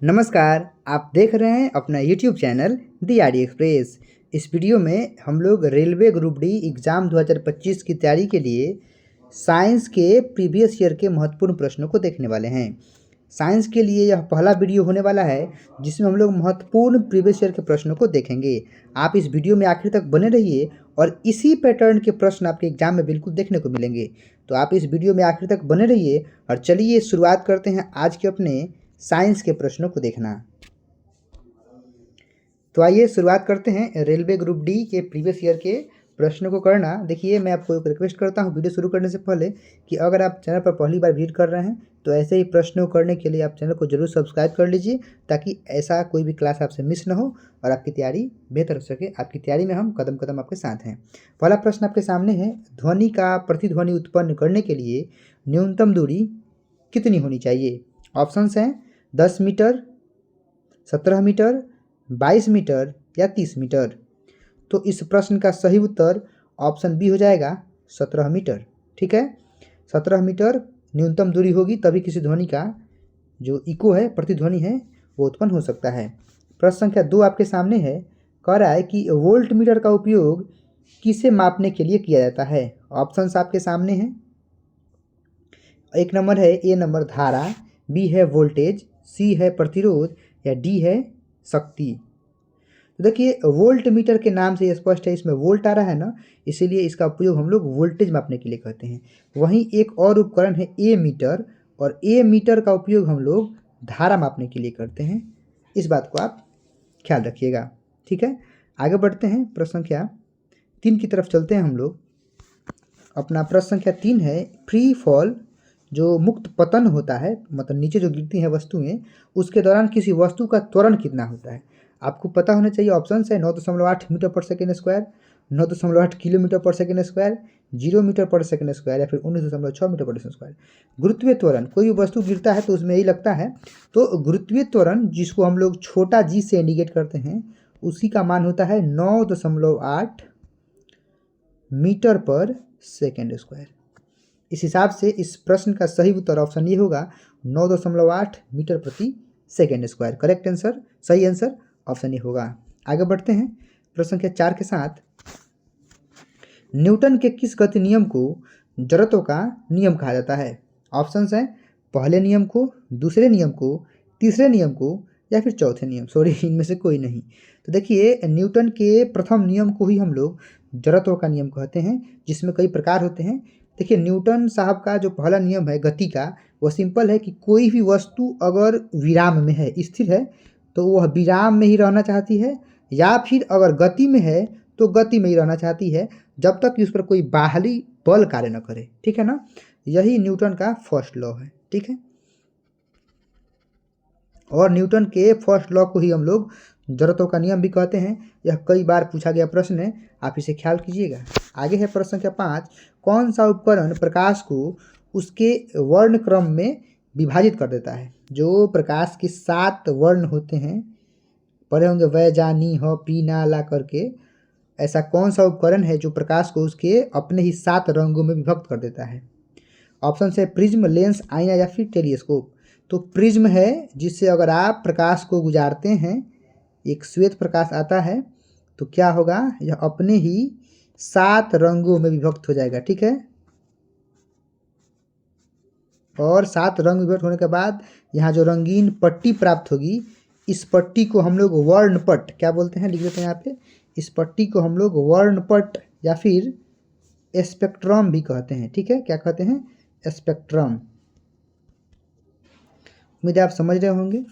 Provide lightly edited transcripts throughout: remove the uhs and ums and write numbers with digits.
नमस्कार, आप देख रहे हैं अपना यूट्यूब चैनल दी आर डी एक्सप्रेस। इस वीडियो में हम लोग रेलवे ग्रुप डी एग्ज़ाम 2025 की तैयारी के लिए साइंस के प्रीवियस ईयर के महत्वपूर्ण प्रश्नों को देखने वाले हैं। साइंस के लिए यह पहला वीडियो होने वाला है जिसमें हम लोग महत्वपूर्ण प्रीवियस ईयर के प्रश्नों को देखेंगे। आप इस वीडियो में आखिर तक बने रहिए और इसी पैटर्न के प्रश्न आपके एग्जाम में बिल्कुल देखने को मिलेंगे। तो आप इस वीडियो में आखिर तक बने रहिए और चलिए शुरुआत करते हैं आज के अपने साइंस के प्रश्नों को देखना। तो आइए शुरुआत करते हैं रेलवे ग्रुप डी के प्रीवियस ईयर के प्रश्नों को करना। देखिए, मैं आपको एक रिक्वेस्ट करता हूं वीडियो शुरू करने से पहले कि अगर आप चैनल पर पहली बार विजिट कर रहे हैं तो ऐसे ही प्रश्नों को करने के लिए आप चैनल को जरूर सब्सक्राइब कर लीजिए ताकि ऐसा कोई भी क्लास आपसे मिस ना हो और आपकी तैयारी बेहतर हो सके। आपकी तैयारी में हम कदम कदम आपके साथ हैं। पहला प्रश्न आपके सामने है, ध्वनि का प्रतिध्वनि उत्पन्न करने के लिए न्यूनतम दूरी कितनी होनी चाहिए? ऑप्शंस हैं 10 मीटर, 17 मीटर, 22 मीटर या 30 मीटर। तो इस प्रश्न का सही उत्तर ऑप्शन बी हो जाएगा 17 मीटर। ठीक है, 17 मीटर न्यूनतम दूरी होगी तभी किसी ध्वनि का जो इको है, प्रतिध्वनि है, वो उत्पन्न हो सकता है। प्रश्न संख्या 2 आपके सामने है, कह रहा है कि वोल्ट मीटर का उपयोग किसे मापने के लिए किया जाता है? ऑप्शंस आपके सामने हैं। एक नंबर है ए नंबर धारा, बी है वोल्टेज, सी है प्रतिरोध या डी है शक्ति। तो देखिए, वोल्ट मीटर के नाम से स्पष्ट है इसमें वोल्ट आ रहा है ना, इसीलिए इसका उपयोग हम लोग वोल्टेज मापने के लिए करते हैं। वहीं एक और उपकरण है ए मीटर, और ए मीटर का उपयोग हम लोग धारा मापने के लिए करते हैं। इस बात को आप ख्याल रखिएगा। ठीक है, आगे बढ़ते हैं, प्रश्न संख्या 3 की तरफ चलते हैं हम लोग। अपना प्रश्न संख्या 3 है, फ्री फॉल जो मुक्त पतन होता है, मतलब नीचे जो गिरती हैं वस्तुएं, उसके दौरान किसी वस्तु का त्वरण कितना होता है? आपको पता होना चाहिए। ऑप्शंस है 9.8 मीटर पर सेकेंड स्क्वायर, 9.8 किलोमीटर पर सेकेंड स्क्वायर, 0 मीटर पर सेकेंड स्क्वायर या फिर 19.6 मीटर पर सेकेंड स्क्वायर। गुरुत्वीय त्वरण, कोई भी वस्तु गिरता है तो उसमें यही लगता है, तो गुरुत्वीय त्वरण जिसको हम लोग छोटा जी से इंडिकेट करते हैं, उसी का मान होता है 9.8 मीटर पर सेकेंड स्क्वायर। इस हिसाब से इस प्रश्न का सही उत्तर ऑप्शन ये होगा 9.8 मीटर प्रति सेकेंड स्क्वायर। करेक्ट आंसर, सही आंसर ऑप्शन ये होगा। आगे बढ़ते हैं प्रश्न संख्या 4 के साथ। न्यूटन के किस गति नियम को जड़त्व का नियम कहा जाता है? ऑप्शंस हैं पहले नियम को, दूसरे नियम को, तीसरे नियम को या फिर चौथे नियम। सॉरी, इनमें से कोई नहीं। तो देखिए, न्यूटन के प्रथम नियम को ही हम लोग जड़त्व का नियम कहते हैं, जिसमें कई प्रकार होते हैं। देखिए, न्यूटन साहब का जो पहला नियम है गति का, वो सिंपल है कि कोई भी वस्तु अगर विराम में है, स्थिर है, तो वह विराम में ही रहना चाहती है, या फिर अगर गति में है तो गति में ही रहना चाहती है, जब तक कि उस पर कोई बाहरी बल कार्य न करे। ठीक है ना, यही न्यूटन का फर्स्ट लॉ है। ठीक है, और न्यूटन के फर्स्ट लॉ को ही हम लोग जड़त्व का नियम भी कहते हैं। यह कई बार पूछा गया प्रश्न है, आप इसे ख्याल कीजिएगा। आगे है प्रश्न संख्या 5, कौन सा उपकरण प्रकाश को उसके वर्ण क्रम में विभाजित कर देता है? जो प्रकाश के 7 वर्ण होते हैं, पढ़े होंगे वै जा नी ह पी ना ला करके, ऐसा कौन सा उपकरण है जो प्रकाश को उसके अपने ही 7 रंगों में विभक्त कर देता है? ऑप्शन है प्रिज्म, लेंस, आईना या फिर टेलीस्कोप। तो प्रिज्म है जिससे अगर आप प्रकाश को गुजारते हैं, एक श्वेत प्रकाश आता है, तो क्या होगा, यह अपने ही 7 रंगों में विभक्त हो जाएगा। ठीक है, और 7 रंग विभक्त होने के बाद यहाँ जो रंगीन पट्टी प्राप्त होगी, इस पट्टी को हम लोग वर्णपट क्या बोलते हैं, लिख देते हैं यहाँ पे। इस पट्टी को हम लोग वर्णपट या फिर स्पेक्ट्रम भी कहते हैं। ठीक है, क्या कहते हैं, स्पेक्ट्रम। उम्मीद है आप समझ रहे होंगे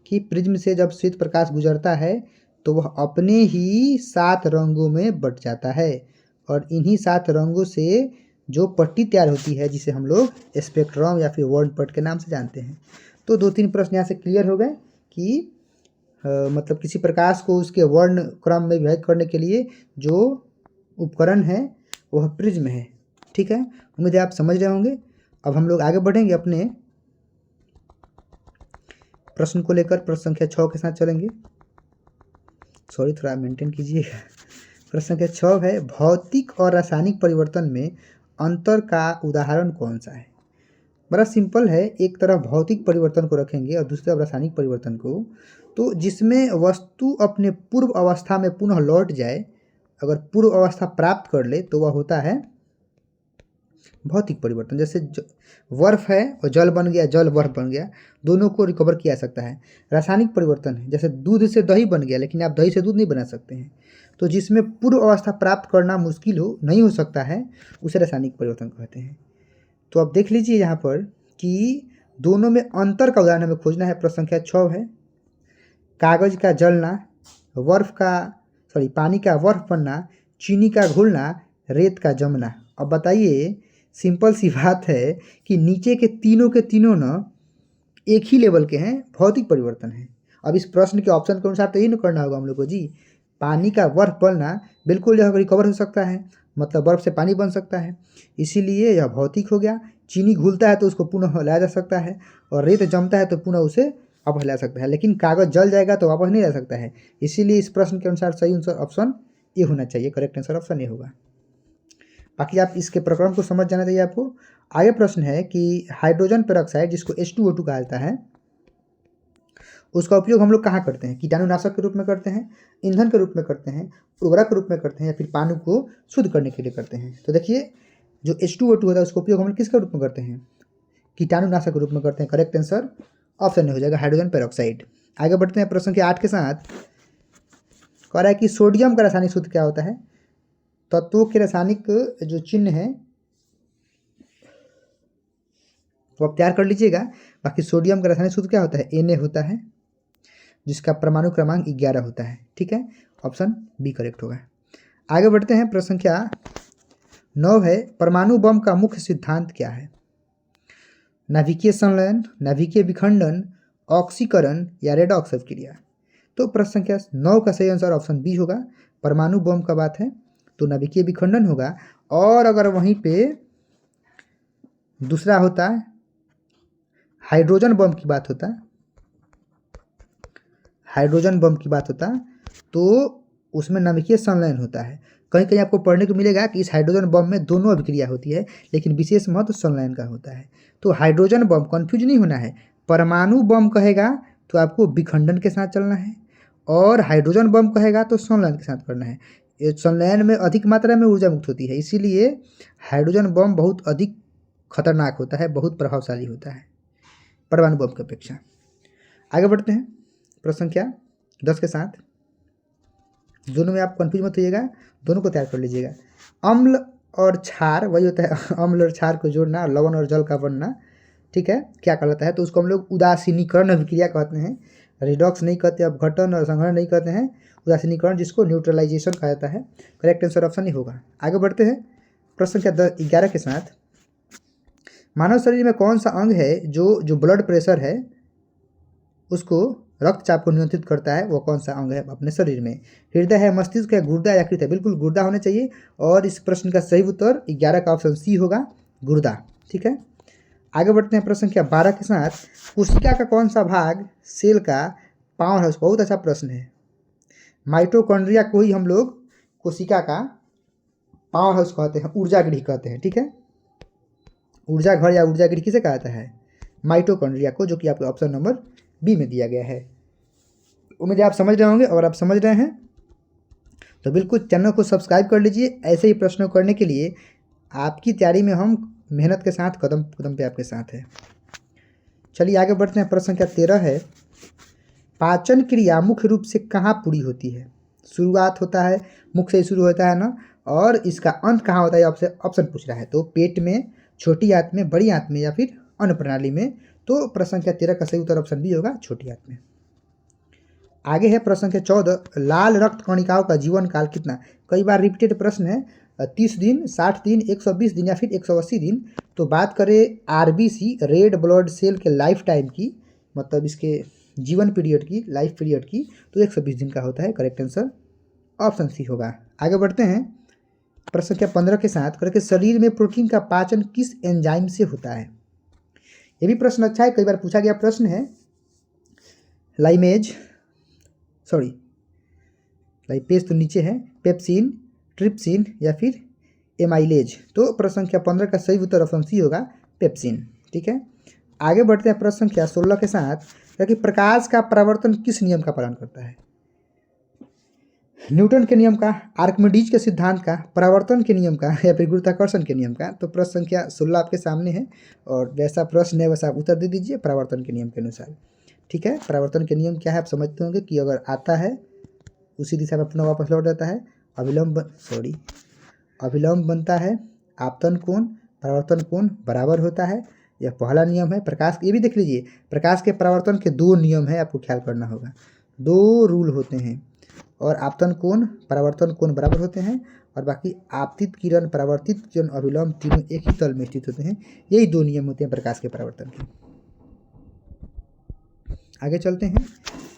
कि प्रिज्म से जब श्वेत प्रकाश गुजरता है तो वह अपने ही 7 रंगों में बट जाता है, और इन्हीं 7 रंगों से जो पट्टी तैयार होती है जिसे हम लोग स्पेक्ट्रम या फिर वर्णपट के नाम से जानते हैं। तो 2-3 प्रश्न यहाँ से क्लियर हो गए कि मतलब किसी प्रकाश को उसके वर्ण क्रम में विभाजित करने के लिए जो उपकरण है वह प्रिज्म है। ठीक है, उम्मीद है आप समझ रहे होंगे। अब हम लोग आगे बढ़ेंगे अपने प्रश्न को लेकर, प्रश्न संख्या 6 के साथ चलेंगे। सॉरी, थोड़ा मेंटेन कीजिएगा। प्रश्न संख्या 6 है, भौतिक और रासायनिक परिवर्तन में अंतर का उदाहरण कौन सा है? बड़ा सिंपल है। एक तरफ भौतिक परिवर्तन को रखेंगे और दूसरी तरफ रासायनिक परिवर्तन को, तो जिसमें वस्तु अपने पूर्व अवस्था में पुनः लौट जाए, अगर पूर्व अवस्था प्राप्त कर ले तो वह होता है भौतिक परिवर्तन। जैसे बर्फ है और जल बन गया, जल बर्फ बन गया, दोनों को रिकवर किया जा सकता है। रासायनिक परिवर्तन है, जैसे दूध से दही बन गया, लेकिन आप दही से दूध नहीं बना सकते हैं। तो जिसमें पूर्व अवस्था प्राप्त करना मुश्किल हो, नहीं हो सकता है, उसे रासायनिक परिवर्तन कहते हैं। तो आप देख लीजिए यहाँ पर कि दोनों में अंतर का उदाहरण हमें खोजना है। प्रश्न संख्या 6 है, कागज का जलना, पानी का बर्फ बनना, चीनी का घुलना, रेत का जमना। अब बताइए, सिंपल सी बात है कि नीचे के तीनों न एक ही लेवल के हैं, भौतिक परिवर्तन है। अब इस प्रश्न के ऑप्शन के अनुसार तो यही न करना होगा हम लोग को जी। पानी का बर्फ बनना बिल्कुल यह रिकवर हो सकता है, मतलब बर्फ से पानी बन सकता है, इसीलिए यह भौतिक हो गया। चीनी घुलता है तो उसको पुनः लाया जा सकता है, और रेत जमता है तो पुनः उसे वापस ला सकता है, लेकिन कागज जल जाएगा तो वापस नहीं ला सकता है। इसीलिए इस प्रश्न के अनुसार सही आंसर ऑप्शन ए होना चाहिए, करेक्ट आंसर ऑप्शन ए होगा। बाकी आप इसके प्रकरण को समझ जाना चाहिए आपको। आगे प्रश्न है कि हाइड्रोजन पेरोक्साइड, जिसको H2O2 कहा जाता है, उसका उपयोग हम लोग कहाँ करते हैं? कीटाणुनाशक के रूप में करते हैं, ईंधन के रूप में करते हैं, उर्वरक के रूप में करते हैं, या फिर पानी को शुद्ध करने के लिए करते हैं? तो देखिए, जो H2O2 होता है उसका उपयोग हम लोग किसके रूप में करते हैं? कीटाणुनाशक के रूप में करते हैं। करेक्ट आंसर ऑप्शन हो जाएगा हाइड्रोजन पेरोक्साइड। आगे बढ़ते हैं प्रश्न के 8 के साथ। कह रहा है कि सोडियम का रासायनिक सूत्र क्या होता है? तत्वों के रासायनिक जो चिन्ह है वो आप तैयार कर लीजिएगा। बाकी सोडियम का रासायनिक सूत्र क्या होता है? Na होता है, जिसका परमाणु क्रमांक 11 होता है। ठीक है, ऑप्शन बी करेक्ट होगा। आगे बढ़ते हैं, प्रश्न संख्या 9 है, परमाणु बम का मुख्य सिद्धांत क्या है? नाभिकीय संलयन, नाभिकीय विखंडन, ऑक्सीकरण या रेडॉक्स अभिक्रिया? तो प्रश्न संख्या 9 का सही आंसर ऑप्शन बी होगा। परमाणु बम का बात है तो नाभिकीय विखंडन होगा, और अगर वहीं पे दूसरा होता है हाइड्रोजन बम की बात होता, हाइड्रोजन बम की बात होता तो उसमें नाभिकीय संलयन होता है। कहीं कहीं आपको पढ़ने को मिलेगा कि इस हाइड्रोजन बम में दोनों अभिक्रिया होती है, लेकिन विशेष महत्व संलयन का होता है। तो हाइड्रोजन बम, कंफ्यूज नहीं होना है, परमाणु बम कहेगा तो आपको विखंडन के साथ चलना है, और हाइड्रोजन बम कहेगा तो संलयन के साथ करना है। संलयन में अधिक मात्रा में ऊर्जा मुक्त होती है, इसीलिए हाइड्रोजन बम बहुत अधिक खतरनाक होता है, बहुत प्रभावशाली होता है परमाणु बम की अपेक्षा। आगे बढ़ते हैं प्रश्न संख्या 10 के साथ। दोनों में आप कंफ्यूज मत होइएगा, दोनों को तैयार कर लीजिएगा। अम्ल और क्षार, वही होता है अम्ल और क्षार को जोड़ना, लवण और जल का बनना। ठीक है, क्या कहलाता है? तो उसको हम लोग उदासीनीकरण अभिक्रिया कहते हैं। रिडॉक्स नहीं कहते, अपघटन और संघनन नहीं कहते हैं, उदासीनीकरण, जिसको न्यूट्रलाइजेशन कहा जाता है। करेक्ट आंसर ऑप्शन ही होगा। आगे बढ़ते हैं प्रश्न संख्या 11 के साथ। मानव शरीर में कौन सा अंग है जो ब्लड प्रेशर है उसको, रक्तचाप को नियंत्रित करता है? वो कौन सा अंग है अपने शरीर में? हृदय है, मस्तिष्क है, गुर्दा या कृत है? बिल्कुल गुर्दा होना चाहिए, और इस प्रश्न का सही उत्तर 11 का ऑप्शन सी होगा, गुर्दा। ठीक है, आगे बढ़ते हैं प्रश्न संख्या 12 के साथ। कोशिका का कौन सा भाग सेल का पावर हाउस? बहुत अच्छा प्रश्न है। माइटोकॉन्ड्रिया को ही हम लोग कोशिका का पावर हाउस कहते हैं, ऊर्जा गृह कहते हैं। ठीक है, ऊर्जा घर या ऊर्जा गृह किसे कहा जाता है? माइटोकॉन्ड्रिया को, जो कि आपके ऑप्शन नंबर बी में दिया गया है। उम्मीद है आप समझ रहे होंगे। अगर आप समझ रहे हैं तो बिल्कुल चैनल को सब्सक्राइब कर लीजिए। ऐसे ही प्रश्नों करने के लिए आपकी तैयारी में हम मेहनत के साथ कदम कदम पे आपके साथ है। चलिए आगे बढ़ते हैं। प्रश्न संख्या 13 है, पाचन क्रिया मुख्य रूप से कहाँ पूरी होती है? शुरुआत होता है, मुख से शुरू होता है ना, और इसका अंत कहाँ होता है? आपसे ऑप्शन पूछ रहा है। तो पेट में, छोटी आंत में, बड़ी आंत में, या फिर अन्न प्रणाली में? तो प्रश्न संख्या 13 का सही उत्तर ऑप्शन बी होगा, छोटी आंत में। आगे है प्रश्न संख्या 14, लाल रक्त कणिकाओं का जीवन काल कितना? कई बार रिपीटेड प्रश्न है। 30 दिन, 60 दिन, 120 दिन या फिर 180 दिन? तो बात करें आरबीसी, रेड ब्लड सेल के लाइफ टाइम की, मतलब इसके जीवन पीरियड की, लाइफ पीरियड की, तो 120 दिन का होता है। करेक्ट आंसर ऑप्शन सी होगा। आगे बढ़ते हैं प्रश्न संख्या 15 के साथ। करके शरीर में प्रोटीन का पाचन किस एंजाइम से होता है? ये भी प्रश्न अच्छा है, कई बार पूछा गया प्रश्न है। लाइपेज तो नीचे है, पेप्सिन, ट्रिप्सिन या फिर एमाइलेज? तो प्रश्न संख्या 15 का सही उत्तर ऑप्शन सी होगा, पेप्सिन। ठीक है, आगे बढ़ते हैं प्रश्न संख्या 16 के साथ कि प्रकाश का परावर्तन किस नियम का पालन करता है? न्यूटन के नियम का, आर्किमिडीज के सिद्धांत का, परावर्तन के नियम का या फिर गुरुत्वाकर्षण के नियम का? तो प्रश्न संख्या 16 आपके सामने है और वैसा प्रश्न है वैसा आप उत्तर दे दीजिए परावर्तन के नियम के अनुसार। ठीक है, परावर्तन के नियम क्या है आप समझते होंगे कि अगर आता है उसी दिशा में अपना वापस लौट जाता है, अभिलंब बनता है, आपतन कोण परावर्तन कोण बराबर होता है। यह पहला नियम है। प्रकाश, ये भी देख लीजिए, प्रकाश के परावर्तन के 2 नियम है, आपको ख्याल करना होगा, 2 रूल होते हैं। और आपतन कोण परावर्तन कोण बराबर होते हैं और बाकी आपतित किरण परावर्तित किरण अभिलंब तीनों एक ही तल में स्थित होते हैं। यही 2 नियम होते हैं प्रकाश के परावर्तन के। आगे चलते हैं।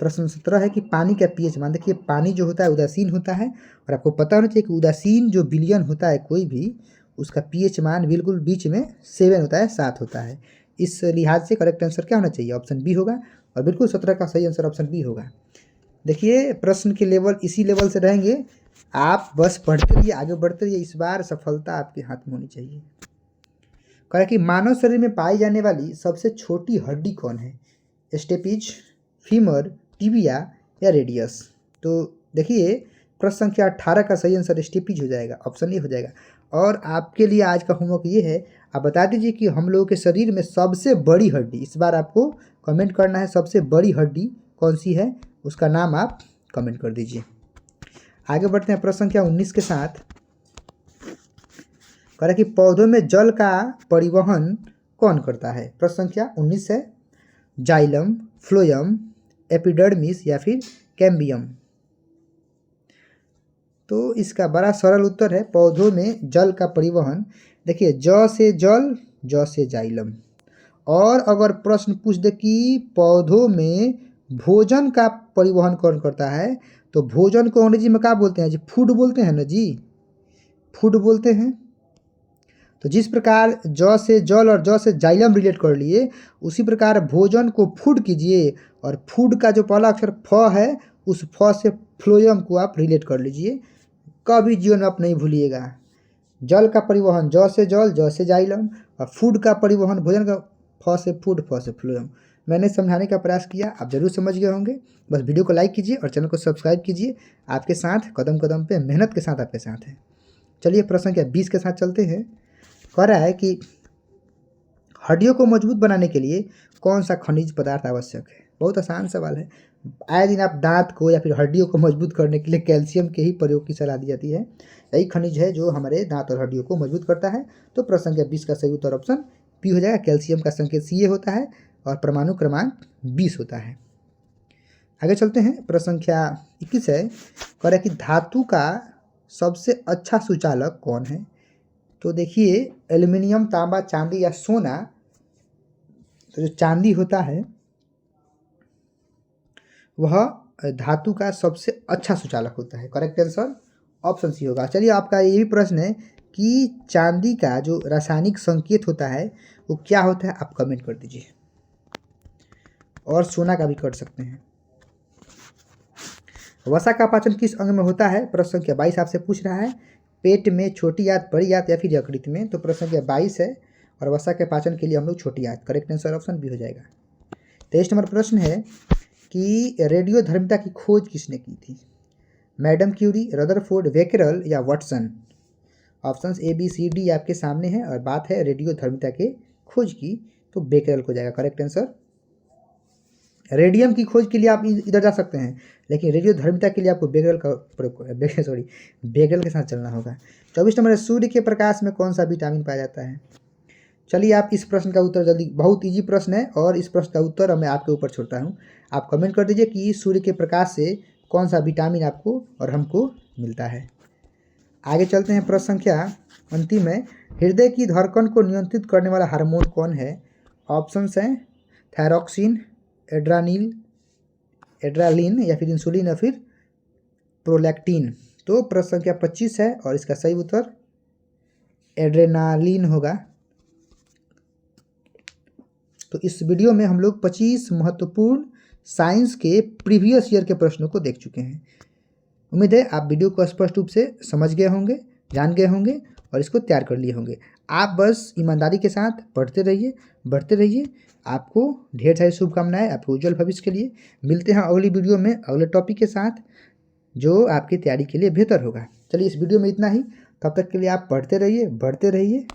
प्रश्न 17 है कि पानी का पीएच मान। देखिए पानी जो होता है उदासीन होता है और आपको पता होना चाहिए कि उदासीन जो विलयन होता है कोई भी, उसका पीएच मान बिल्कुल बीच में 7 होता है, 7 होता है। इस लिहाज से करेक्ट आंसर क्या होना चाहिए? ऑप्शन बी होगा और बिल्कुल 17 का सही आंसर ऑप्शन बी होगा। देखिए प्रश्न के लेवल इसी लेवल से रहेंगे, आप बस पढ़ते रहिए, आगे बढ़ते रहिए। इस बार सफलता आपके हाथ में होनी चाहिए। कह रहा कि मानव शरीर में पाई जाने वाली सबसे छोटी हड्डी कौन है? स्टेपिज, फीमर, टिबिया या रेडियस? तो देखिए प्रश्न संख्या 18 का सही आंसर स्टेपिज हो जाएगा, ऑप्शन ए हो जाएगा। और आपके लिए आज का होमवर्क ये है, आप बता दीजिए कि हम लोगों के शरीर में सबसे बड़ी हड्डी, इस बार आपको कमेंट करना है सबसे बड़ी हड्डी कौन सी है, उसका नाम आप कमेंट कर दीजिए। आगे बढ़ते हैं प्रश्न संख्या 19 के साथ। कह रहा कि पौधों में जल का परिवहन कौन करता है? प्रश्न संख्या 19 है। जाइलम, फ्लोएम, एपिडर्मिस या फिर कैम्बियम? तो इसका बड़ा सरल उत्तर है पौधों में जल का परिवहन। देखिए ज से जल, ज से जाइलम। और अगर प्रश्न पूछ दे कि पौधों में भोजन का परिवहन कौन करता है, तो भोजन को अंग्रेजी में क्या बोलते हैं जी? फूड बोलते हैं ना जी, फूड बोलते हैं। तो जिस प्रकार ज से जल और ज से जाइलम रिलेट कर लिए, उसी प्रकार भोजन को फूड कीजिए और फूड का जो पहला अक्षर फ है, उस फ से फ्लोएम को आप रिलेट कर लीजिए। कभी जीवन में आप नहीं भूलिएगा। जल का परिवहन ज से जल, ज से जाइलम, और फूड का परिवहन भोजन का फ से फूड, फ से फ्लोएम। मैंने समझाने का प्रयास किया, आप जरूर समझ गए होंगे। बस वीडियो को लाइक कीजिए और चैनल को सब्सक्राइब कीजिए। आपके साथ कदम कदम पे मेहनत के साथ आपके साथ है। चलिए प्रश्न संख्या 20 के साथ चलते हैं। कह रहा है कि हड्डियों को मजबूत बनाने के लिए कौन सा खनिज पदार्थ आवश्यक है? बहुत आसान सवाल है। आए दिन आप दांत को या फिर हड्डियों को मजबूत करने के लिए कैल्शियम के ही प्रयोग की सलाह दी जाती है। यही खनिज है जो हमारे दांत और हड्डियों को मजबूत करता है। तो प्रश्न संख्या 20 का सही उत्तर ऑप्शन बी हो जाएगा। कैल्शियम का संकेत Ca होता है और परमाणु क्रमांक 20 होता है। आगे चलते हैं। प्रश्न संख्या 21 है। कह रहा है कि धातु का सबसे अच्छा सुचालक कौन है? तो देखिए एल्युमिनियम, तांबा, चांदी या सोना। तो जो चांदी होता है वह धातु का सबसे अच्छा सुचालक होता है। करेक्ट आंसर ऑप्शन सी होगा। चलिए आपका ये भी प्रश्न है कि चांदी का जो रासायनिक संकेत होता है वो क्या होता है, आप कमेंट कर दीजिए। और सोना का भी कर सकते हैं। वसा का पाचन किस अंग में होता है? प्रश्न संख्या 22 आपसे पूछ रहा है। पेट में, छोटी आंत, बड़ी आंत या फिर यकृत में? तो प्रश्न संख्या 22 है और वसा के पाचन के लिए हम लोग छोटी आंत। करेक्ट आंसर ऑप्शन बी हो जाएगा। 23 नंबर प्रश्न है कि रेडियोधर्मिता की खोज किसने की थी? मैडम क्यूरी, रदरफोर्ड, बेकेरेल या Watson? Options A B C D आपके सामने हैं और बात है रेडियोधर्मिता के खोज की, तो बेकेरेल को जाएगा करेक्ट आंसर। रेडियम की खोज के लिए आप इधर जा सकते हैं, लेकिन रेडियोधर्मिता के लिए आपको बेकेरेल का बेकेरेल के साथ चलना होगा। 24 नंबर है। सूर्य के प्रकाश में कौन सा विटामिन पाया जाता है? चलिए आप इस प्रश्न का उत्तर जल्दी, बहुत इजी प्रश्न है और इस प्रश्न का उत्तर मैं आपके ऊपर छोड़ता हूँ। आप कमेंट कर दीजिए कि सूर्य के प्रकाश से कौन सा विटामिन आपको और हमको मिलता है। आगे चलते हैं। प्रश्न संख्या अंतिम है। हृदय की धड़कन को नियंत्रित करने वाला हार्मोन कौन है? ऑप्शंस हैं थायरॉक्सिन, एड्रालिन या फिर इंसुलिन या फिर प्रोलैक्टिन। तो प्रश्न संख्या 25 है और इसका सही उत्तर एड्रेनालिन होगा। तो इस वीडियो में हम लोग 25 महत्वपूर्ण साइंस के प्रीवियस ईयर के प्रश्नों को देख चुके हैं। उम्मीद है आप वीडियो को स्पष्ट रूप से समझ गए होंगे, जान गए होंगे और इसको तैयार कर लिए होंगे। आप बस ईमानदारी के साथ पढ़ते रहिए, बढ़ते रहिए। आपको ढेर सारी शुभकामनाएं आपके उज्जवल भविष्य के लिए। मिलते हैं अगली वीडियो में अगले टॉपिक के साथ जो आपकी तैयारी के लिए बेहतर होगा। चलिए इस वीडियो में इतना ही। तब तक के लिए आप पढ़ते रहिए, बढ़ते रहिए।